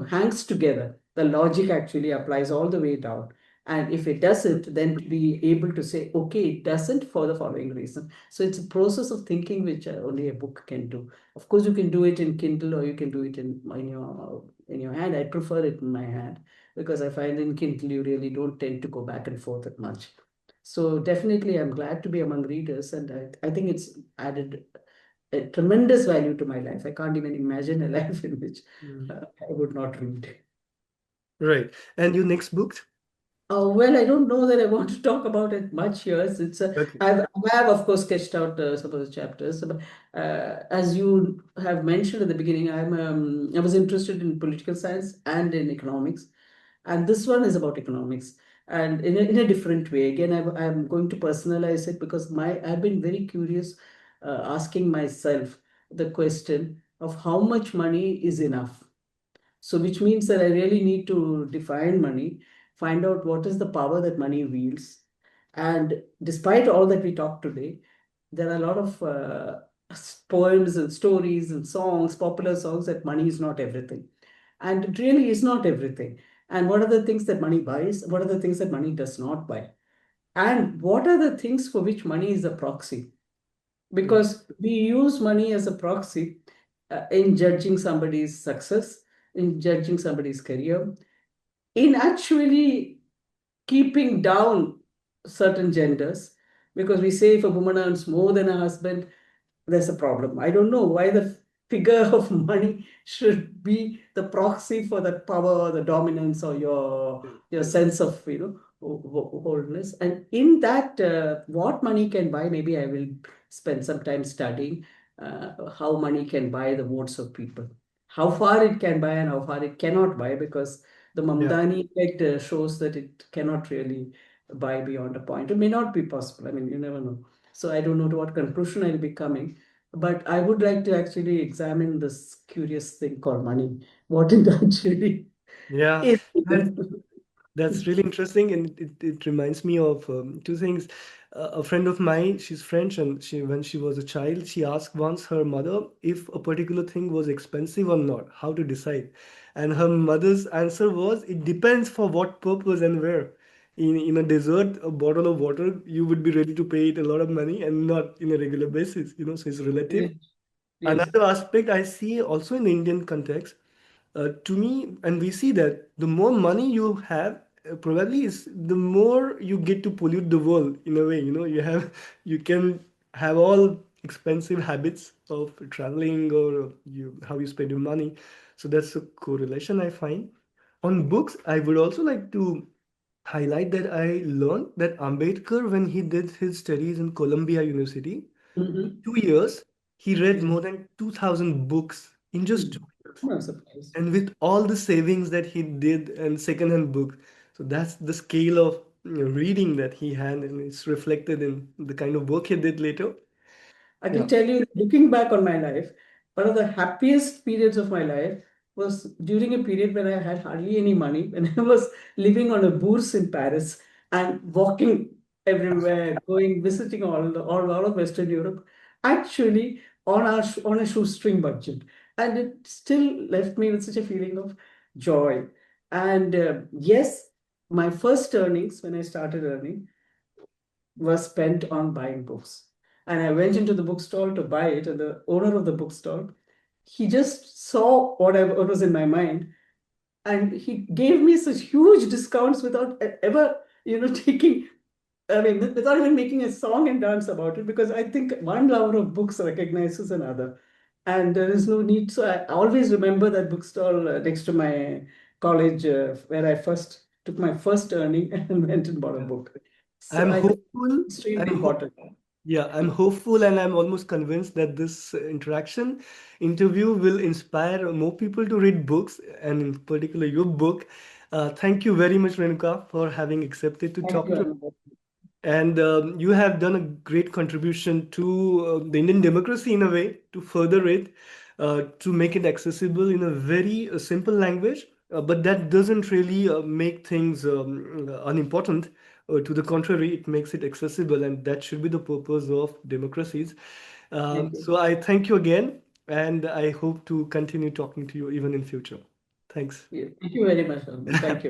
hangs together. The logic actually applies all the way down. And if it doesn't, then to be able to say, okay, it doesn't for the following reason. So it's a process of thinking which only a book can do. Of course, you can do it in Kindle or you can do it in your hand. I prefer it in my hand because I find in Kindle you really don't tend to go back and forth that much. So definitely, I'm glad to be among readers, and I think it's added a tremendous value to my life. I can't even imagine a life in which mm. I would not read. Right. And your next book? Well, I don't know that I want to talk about it much here. Okay. I have, of course, sketched out some of the chapters. But, as you have mentioned at the beginning, I was interested in political science and in economics, and this one is about economics, and in a different way. Again, I'm going to personalize it because I've been very curious, asking myself the question of how much money is enough. So, which means that I really need to define money, find out what is the power that money wields. And despite all that we talked today, there are a lot of poems and stories and songs, popular songs, that money is not everything. And it really is not everything. And what are the things that money buys? What are the things that money does not buy? And what are the things for which money is a proxy? Mm. Because we use money as a proxy in judging somebody's success, in judging somebody's career, in actually keeping down certain genders. Because we say if a woman earns more than a husband, there's a problem. I don't know why the figure of money should be the proxy for that power or the dominance or your sense of wholeness. And in that, what money can buy, maybe I will spend some time studying how money can buy the votes of people, how far it can buy and how far it cannot buy, because the Yeah. Mamdani effect shows that it cannot really buy beyond a point. It may not be possible. I mean, you never know. So I don't know to what conclusion I'll be coming, but I would like to actually examine this curious thing called money, what it actually Yeah. is. That's really interesting, and it reminds me of two things. A friend of mine, she's French, and when she was a child, she asked once her mother if a particular thing was expensive or not, how to decide. And her mother's answer was, it depends for what purpose and where. In a desert, a bottle of water, you would be ready to pay it a lot of money and not in a regular basis, so it's relative. Yes, yes. Another aspect I see also in the Indian context, to me, and we see that the more money you have, probably is the more you get to pollute the world in a way. You can have all expensive habits of traveling or how you spend your money. So that's a correlation I find. On books, I would also like to highlight that I learned that Ambedkar, when he did his studies in Columbia University, in Mm-hmm. 2 years, he read Yes. more than 2,000 books in just 2 years, No surprise. and with all the savings that he did and secondhand books. So that's the scale of reading that he had, and it's reflected in the kind of work he did later. I can Yeah. tell you, looking back on my life, one of the happiest periods of my life was during a period when I had hardly any money, when I was living on a bourse in Paris and walking everywhere, going, visiting all of Western Europe, actually on a shoestring budget. And it still left me with such a feeling of joy. And yes, my first earnings, when I started earning, was spent on buying books. And I went into the bookstall to buy it, and the owner of the bookstall, he just saw what was in my mind, and he gave me such huge discounts without ever, taking, I mean, without even making a song and dance about it, because I think one lover of books recognizes another. And there is no need. So I always remember that bookstall next to my college, where I first took my first earning and went and bought a Yeah. book. So I'm I think hopeful. it's extremely I'm ho important. Yeah, I'm hopeful, and I'm almost convinced that this interaction interview will inspire more people to read books, and in particular your book. Thank you very much, Renuka, for having accepted to Thank talk you, to. Anubhav. And you have done a great contribution to the Indian democracy in a way, to further it, to make it accessible in a very simple language. But that doesn't really make things unimportant. To the contrary, it makes it accessible, and that should be the purpose of democracies. Thank you. So I thank you again, and I hope to continue talking to you even in future. Thanks. Yeah, thank you very much, Anubhav. Thank you.